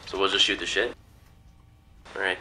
So we'll just shoot the shit? Alright.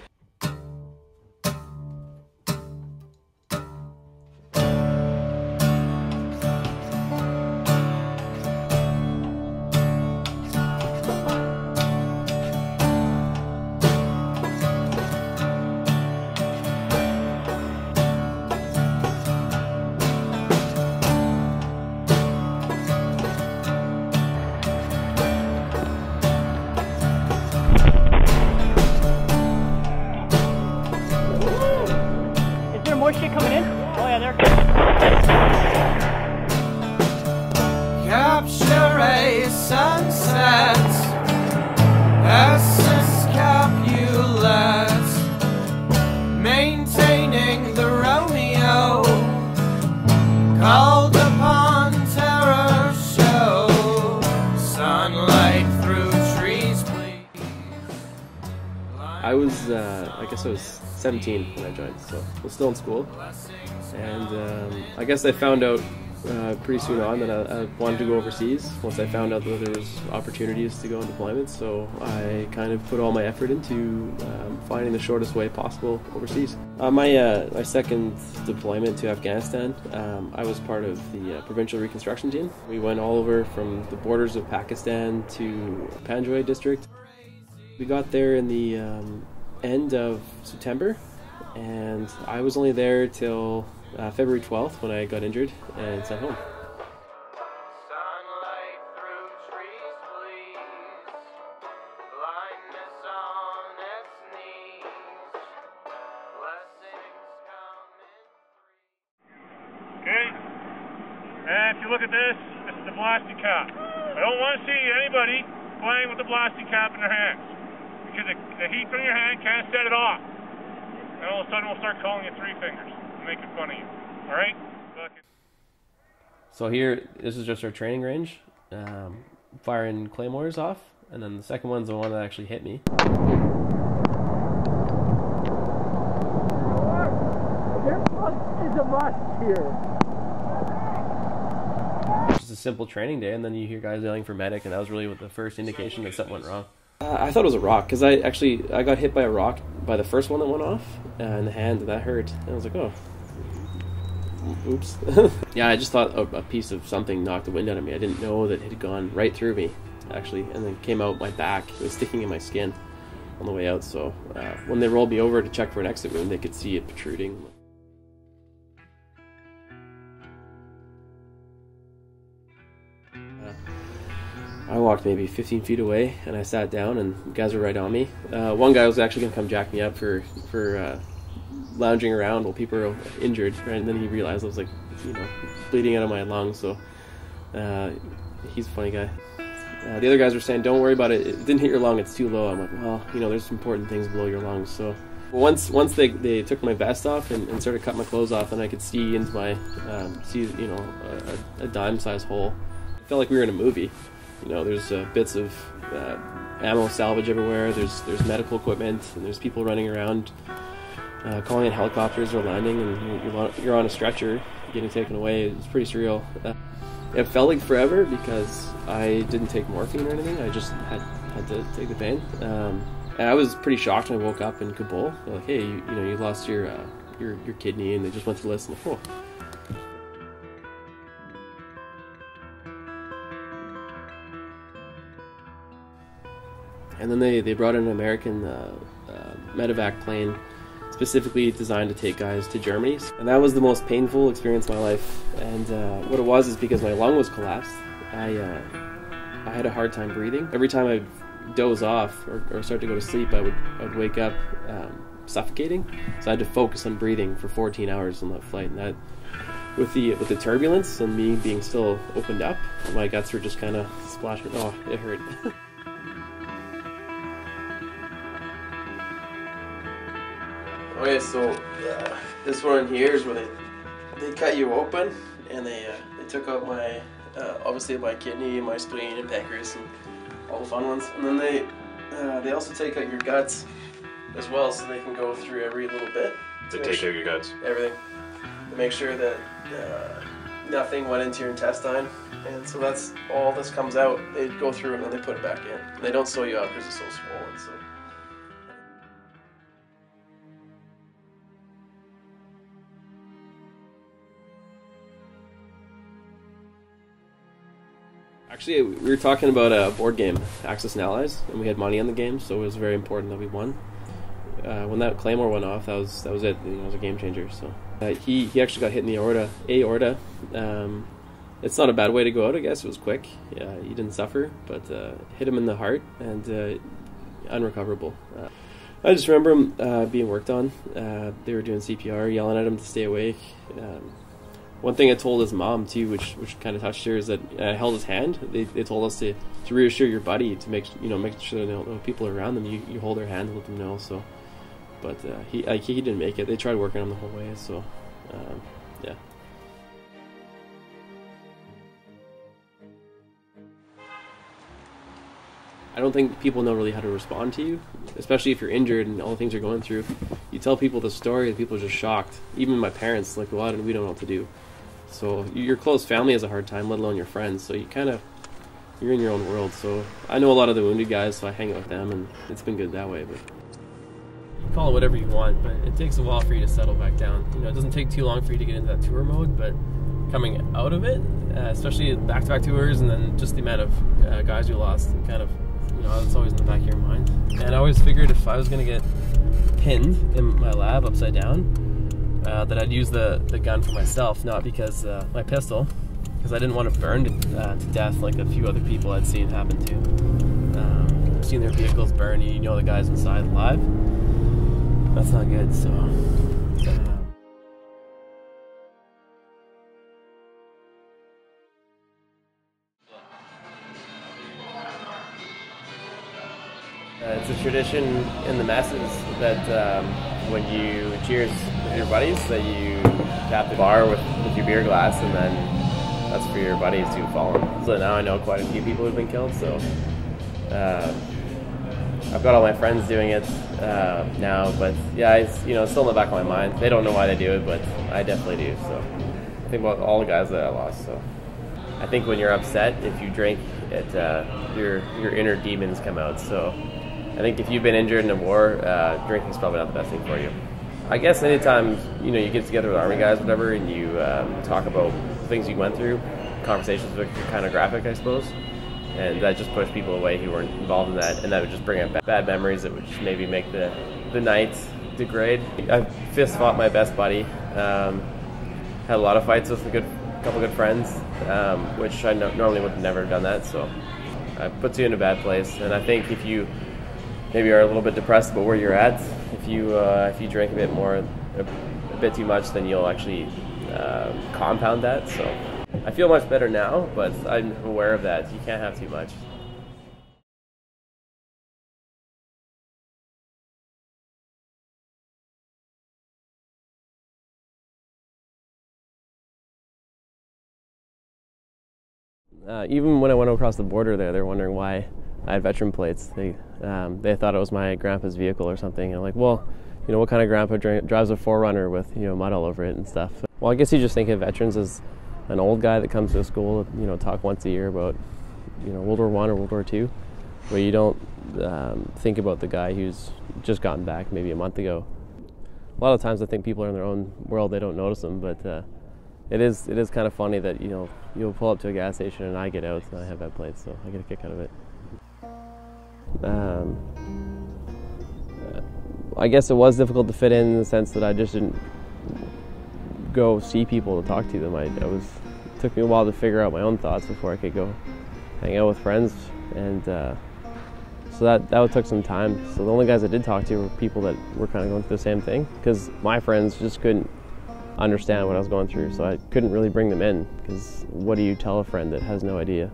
More shit coming in? Oh yeah, there. Capture a sunset, essence Capulet, maintaining the Romeo, called upon terror show, sunlight through trees, please. I guess I was 17 when I joined, so I was still in school, and I guess I found out pretty soon on that I wanted to go overseas once I found out that there was opportunities to go on deployments, so I kind of put all my effort into finding the shortest way possible overseas. My second deployment to Afghanistan, I was part of the provincial reconstruction team. We went all over from the borders of Pakistan to Panjwai district. We got there in the end of September, and I was only there till February 12th when I got injured and sent home. Sunlight through trees, please. Blindness on its knees. Blessings come in. Okay, and if you look at this, this is the blasting cap. I don't want to see anybody playing with the blasting cap in their hands, because the heat from your hand can't set it off. And all of a sudden we'll start calling you three fingers and making fun of you. Alright? So here, this is just our training range, firing claymores off, and then the second one's the one that actually hit me. There is a must here. Just a simple training day, and then you hear guys yelling for medic, and that was really the first indication that something went wrong. I thought it was a rock, because I got hit by a rock by the first one that went off in the hand, and that hurt. And I was like, oh, oops. Yeah, I just thought a piece of something knocked the wind out of me. I didn't know that it had gone right through me, actually, and then came out my back. It was sticking in my skin on the way out, so when they rolled me over to check for an exit wound, they could see it protruding. I walked maybe 15 feet away, and I sat down, and guys were right on me. One guy was actually going to come jack me up for lounging around while people were injured, right? And then he realized I was, like, bleeding out of my lungs, so he's a funny guy. The other guys were saying, don't worry about it, it didn't hit your lung, it's too low. I'm like, well, there's important things below your lungs. So once they took my vest off and started cutting my clothes off, and I could see into my, a dime-sized hole. It felt like we were in a movie. There's bits of ammo salvage everywhere. There's medical equipment, and there's people running around, calling in helicopters or landing, and you're on a stretcher getting taken away. It's pretty surreal. It felt like forever because I didn't take morphine or anything. I just had to take the pain. And I was pretty shocked when I woke up in Kabul. They're like, hey, you lost your kidney, and they just went through the list, and oh. And then they brought in an American medevac plane specifically designed to take guys to Germany. And that was the most painful experience of my life. And what it was is because my lung was collapsed, I had a hard time breathing. Every time I'd doze off or start to go to sleep, I would wake up suffocating. So I had to focus on breathing for 14 hours on that flight. And that, with the turbulence and me being still opened up, my guts were just kind of splashing. Oh, it hurt. Okay, so this one here is where they cut you open, and they took out my obviously my kidney, my spleen, and pancreas, and all the fun ones. And then they also take out your guts as well, so they can go through every little bit. They take out your guts. Everything to make sure that nothing went into your intestine, and so that's all this comes out. They go through and then they put it back in. They don't sew you up because it's so swollen. So. Actually, we were talking about a board game, Axis and Allies, and we had money on the game, so it was very important that we won. When that Claymore went off, that was it. You know, it was a game changer. So he actually got hit in the aorta. It's not a bad way to go out, I guess. It was quick. He didn't suffer, but hit him in the heart and unrecoverable. I just remember him being worked on. They were doing CPR, yelling at him to stay awake. One thing I told his mom too, which kind of touched her, is that I held his hand. They told us to reassure your buddy, to make sure they know people around them. You hold their hand and let them know. So, but he didn't make it. They tried working on him the whole way. So, yeah. I don't think people know really how to respond to you, especially if you're injured and all the things you're going through. You tell people the story and people are just shocked. Even my parents, like, well, we don't know what to do. So your close family has a hard time, let alone your friends. So you're in your own world. So I know a lot of the wounded guys, so I hang out with them, and it's been good that way. But you call it whatever you want, but it takes a while for you to settle back down. You know, it doesn't take too long for you to get into that tour mode, but coming out of it, especially back-to-back tours, and then just the amount of guys you lost, and kind of, you know, it's always in the back of your mind. And I always figured if I was going to get pinned in my lab upside down, that I'd use the gun for myself, not because my pistol, because I didn't want to burn to death like a few other people I'd seen happen to. Seen their vehicles burn, you know the guys inside alive. That's not good, so... It's a tradition in the masses that when you cheers with your buddies, that you tap the bar with your beer glass, and then that's for your buddies who've fallen. So now I know quite a few people who've been killed, so I've got all my friends doing it now, but yeah, it's still in the back of my mind. They don't know why they do it, but I definitely do. So I think about all the guys that I lost. So I think when you're upset, if you drink, your inner demons come out. So I think if you've been injured in a war, drinking's probably not the best thing for you. I guess anytime you get together with Army guys, whatever, and you talk about things you went through, conversations are kind of graphic, I suppose, and that just pushed people away who weren't involved in that, and that would just bring up bad memories that would just maybe make the night degrade. I fist fought my best buddy, had a lot of fights with a couple good friends, which I normally would have never done that, so it puts you in a bad place. And I think if you maybe are a little bit depressed about where you're at, if you drink a bit too much, then you'll actually compound that. So I feel much better now, but I'm aware of that. You can't have too much. Even when I went across the border there, they were wondering why I had veteran plates. They thought it was my grandpa's vehicle or something. And I'm like, well, what kind of grandpa drives a 4Runner with mud all over it and stuff? Well, I guess you just think of veterans as an old guy that comes to a school, talk once a year about World War I or World War II, but you don't think about the guy who's just gotten back maybe a month ago. A lot of times I think people are in their own world, they don't notice them, but it is kind of funny that you'll pull up to a gas station and I get out and I have that plate, so I get a kick out of it. I guess it was difficult to fit in the sense that I just didn't go see people to talk to them. It took me a while to figure out my own thoughts before I could go hang out with friends, and so that took some time. So the only guys I did talk to were people that were kind of going through the same thing, because my friends just couldn't understand what I was going through, so I couldn't really bring them in, because what do you tell a friend that has no idea?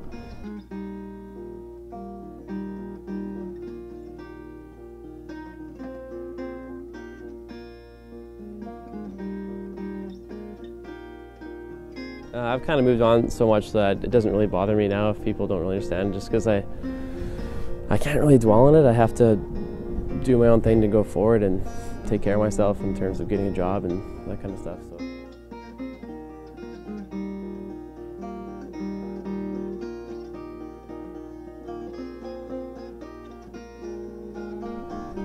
I've kind of moved on so much that it doesn't really bother me now if people don't really understand, just because I can't really dwell on it. I have to do my own thing to go forward and take care of myself in terms of getting a job and that kind of stuff. So.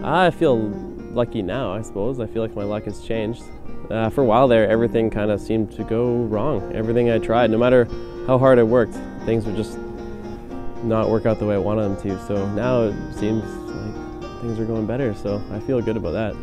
I feel lucky now, I suppose. I feel like my luck has changed. For a while there, everything kind of seemed to go wrong. Everything I tried, no matter how hard I worked, things would just not work out the way I wanted them to. So now it seems like things are going better, so I feel good about that.